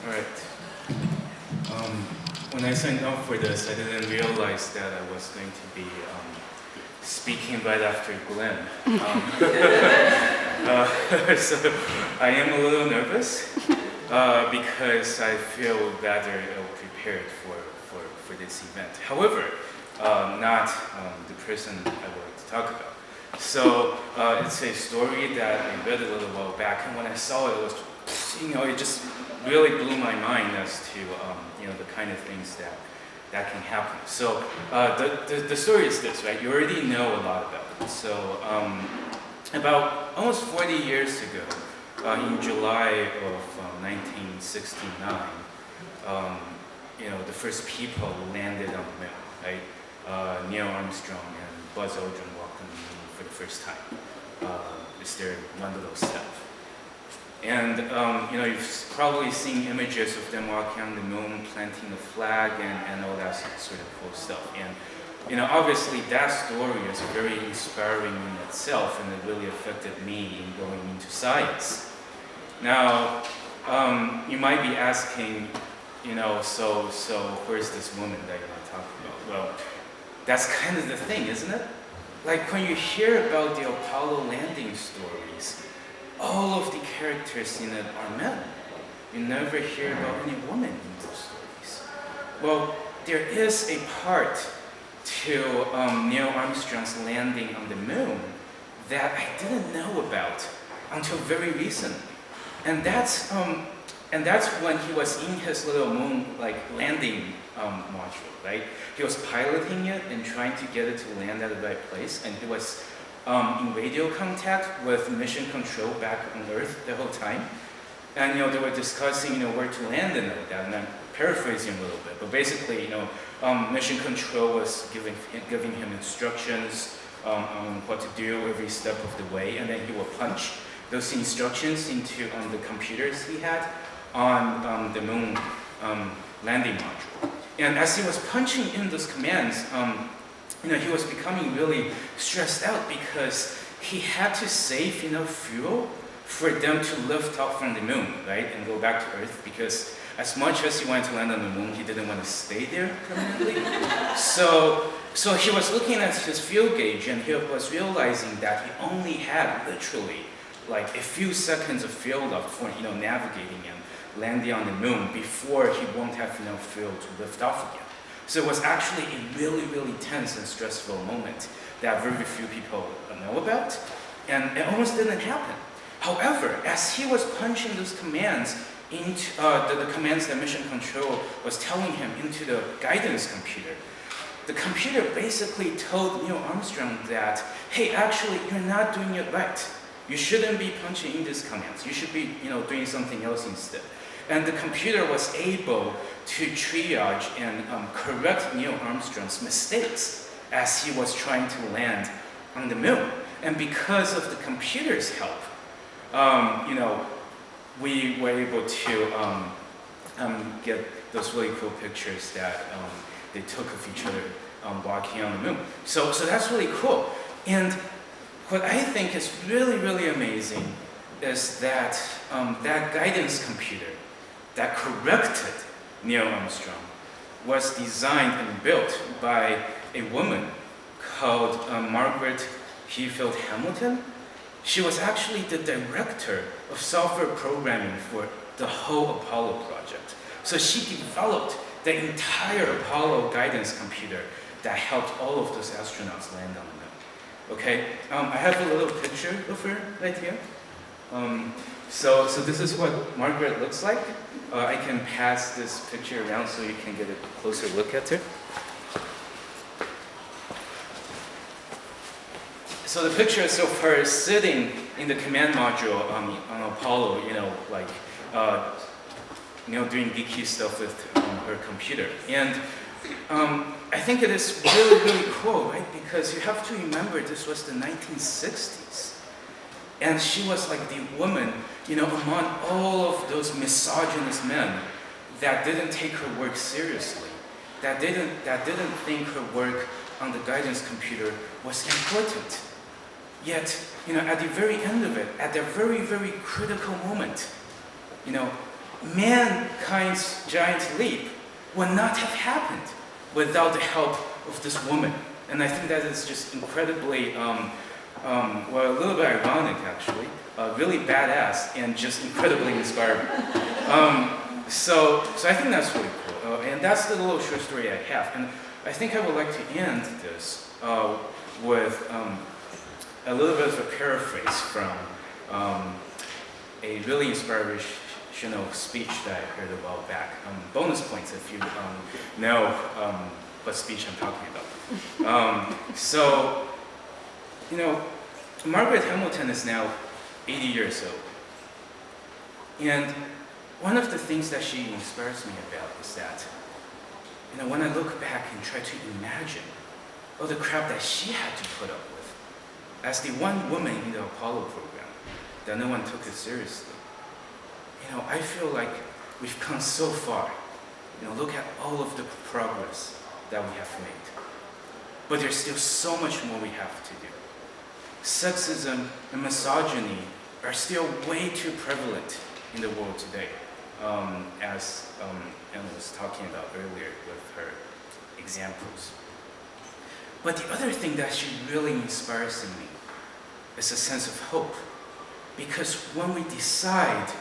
All right. When I signed up for this, I didn't realize that I was going to be speaking right after Glenn. So I am a little nervous because I feel rather ill-prepared for this event. However, not the person I would like to talk about. So it's a story that I read a little while back, and when I saw it, it was, it just really blew my mind as to the kind of things that can happen. So the story is this, right? You already know a lot about it. So about almost 40 years ago, in July of 1969, the first people landed on the moon, right? Neil Armstrong and Buzz Aldrin walked on the moon for the first time. It's their one little step. And you've probably seen images of them walking on the moon, planting the flag, and all that sort of cool stuff. And obviously that story is very inspiring in itself, and it really affected me in going into science. Now, you might be asking, so where's this woman that you're talking about? Well, that's kind of the thing, isn't it? Like when you hear about the Apollo landing stories, all of the characters in it are men. You never hear about any woman in those stories. Well, there is a part to Neil Armstrong's landing on the moon that I didn't know about until very recently. And that's when he was in his little moon landing module, right? He was piloting it and trying to get it to land at the right place, and he was in radio contact with mission control back on Earth the whole time. And they were discussing where to land and all that, and I'm paraphrasing a little bit, but basically mission control was giving him instructions on what to do every step of the way, and then he would punch those instructions into the computers he had on the moon landing module. And as he was punching in those commands, he was becoming really stressed out because he had to save enough fuel for them to lift off from the moon, right, and go back to Earth, because as much as he wanted to land on the moon, he didn't want to stay there permanently. So he was looking at his fuel gauge, and he was realizing that he only had literally a few seconds of fuel left for navigating and landing on the moon before he won't have enough fuel to lift off again. So it was actually a really, really tense and stressful moment that very few people know about, and it almost didn't happen. However, as he was punching those commands into the commands that Mission Control was telling him into the guidance computer, the computer basically told Neil Armstrong that, hey, actually, you're not doing it right. You shouldn't be punching in these commands. You should be, doing something else instead. And the computer was able to triage and correct Neil Armstrong's mistakes as he was trying to land on the moon. And because of the computer's help, we were able to get those really cool pictures that they took of each other walking on the moon. So that's really cool. And what I think is really, really amazing is that that guidance computer that corrected Neil Armstrong was designed and built by a woman called Margaret Hayfield Hamilton. She was actually the director of software programming for the whole Apollo project. So she developed the entire Apollo guidance computer that helped all of those astronauts land on the moon. Okay, I have a little picture of her right here. So this is what Margaret looks like. I can pass this picture around so you can get a closer look at her. So the picture so far is sitting in the command module on Apollo, doing geeky stuff with her computer. And I think it is really, really cool, right? Because you have to remember this was the 1960s. And she was like the woman, among all of those misogynist men that didn't take her work seriously, that didn't think her work on the guidance computer was important. Yet, at the very end of it, at the very, very critical moment, mankind's giant leap would not have happened without the help of this woman. And I think that is just incredibly, well, a little bit ironic actually, really badass and just incredibly inspiring. So I think that's really cool. And that's the little short story I have. And I think I would like to end this with a little bit of a paraphrase from a really inspirational speech that I heard a while back. Bonus points if you know what speech I'm talking about. So, you know, Margaret Hamilton is now 80 years old. And one of the things that she inspires me about is that, you know, when I look back and try to imagine all the crap that she had to put up with as the one woman in the Apollo program, that no one took it seriously. You know, I feel like we've come so far. You know, look at all of the progress that we have made. But there's still so much more we have to do. Sexism and misogyny are still way too prevalent in the world today, as Anna was talking about earlier with her examples. But the other thing that she really inspires in me is a sense of hope. Because when we decide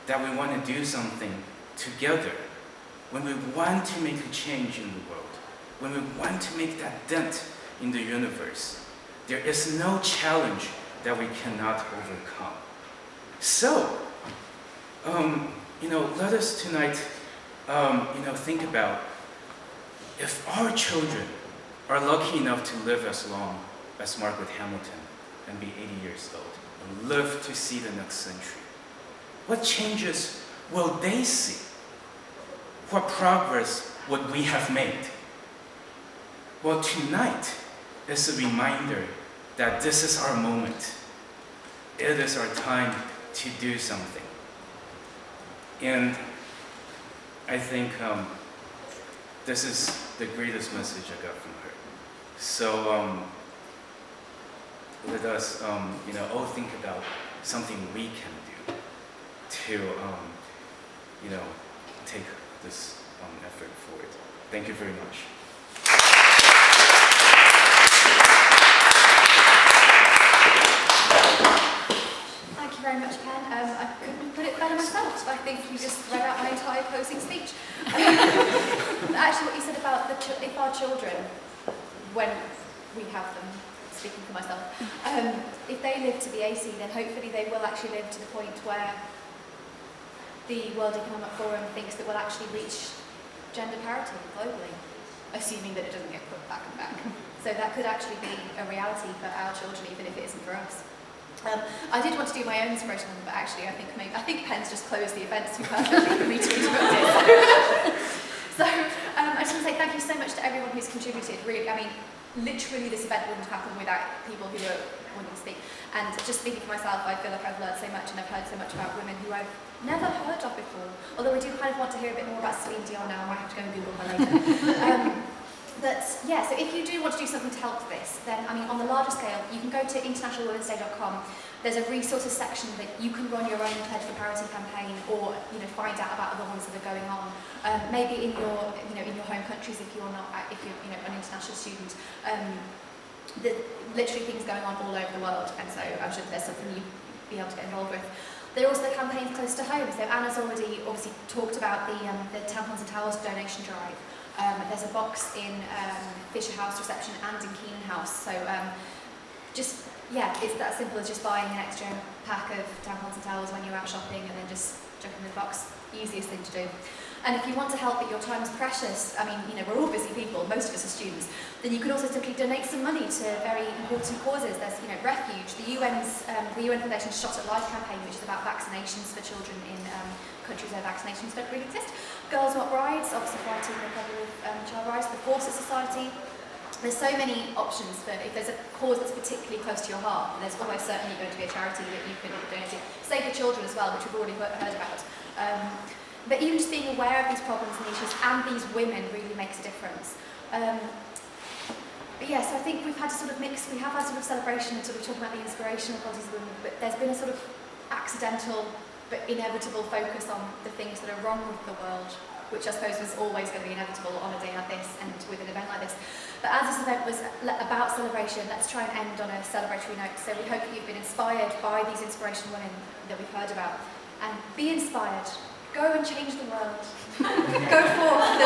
that we want to do something together, when we want to make a change in the world, when we want to make that dent in the universe, there is no challenge that we cannot overcome. So, you know, let us tonight, you know, think about if our children are lucky enough to live as long as Margaret Hamilton and be 80 years old and live to see the next century, what changes will they see? What progress would we have made? Well, tonight is a reminder that this is our moment. It is our time to do something. And I think this is the greatest message I got from her. So let us, you know, all think about something we can do to, you know, take this effort forward. Thank you very much. Thank you very much, Ken. I couldn't put it better myself. I think you just read out my entire closing speech. Actually, what you said about if our children, when we have them, speaking for myself, if they live to be 80, then hopefully they will actually live to the point where the World Economic Forum thinks that we'll actually reach gender parity globally, assuming that it doesn't get put back and back. So that could actually be a reality for our children, even if it isn't for us. I did want to do my own inspirational, but actually I think Penn's just closed the event too perfectly for me to interrupt it. So I just want to say thank you so much to everyone who's contributed. Really, I mean, literally this event wouldn't have happened without people who are wanting to speak. And just speaking for myself, I feel like I've learned so much and I've heard so much about women who I've never heard of before. Although I do kind of want to hear a bit more about Celine Dion now. I might have to go and Google her later. But yeah, so if you do want to do something to help this, then I mean, on the larger scale, you can go to internationalwomen'sday.com. There's a resources section that you can run your own Pledge for Parity campaign, or find out about other ones that are going on. Maybe in your in your home countries if you're not an international student. Literally things going on all over the world, and so I'm sure there's something you'd be able to get involved with. There are also the campaigns close to home. So Anna's already obviously talked about the tampons and towels donation drive. There's a box in Fisher House reception and in Keenan House. So it's that simple as just buying an extra pack of tampons and towels when you're out shopping and then just chucking in the box. Easiest thing to do. And if you want to help, but your time is precious, I mean, we're all busy people, most of us are students, then you can also simply donate some money to very important causes. There's, Refuge, the UN Foundation's Shot at Life campaign, which is about vaccinations for children in countries where vaccinations don't really exist. Girls Not Brides, obviously fighting the problem with child rights, the Forces Society. There's so many options that if there's a cause that's particularly close to your heart, there's almost certainly going to be a charity that you can donate to. Save the Children as well, which we've already heard about. But even just being aware of these problems and issues and these women really makes a difference. But yeah, so I think we've had to sort of mix, we have had sort of celebration and sort of talking about the inspirational qualities of women, but there's been a sort of accidental but inevitable focus on the things that are wrong with the world, which I suppose was always going to be inevitable on a day like this and with an event like this. But as this event was about celebration, let's try and end on a celebratory note. So we hope that you've been inspired by these inspirational women that we've heard about. And be inspired. Go and change the world. Go forth.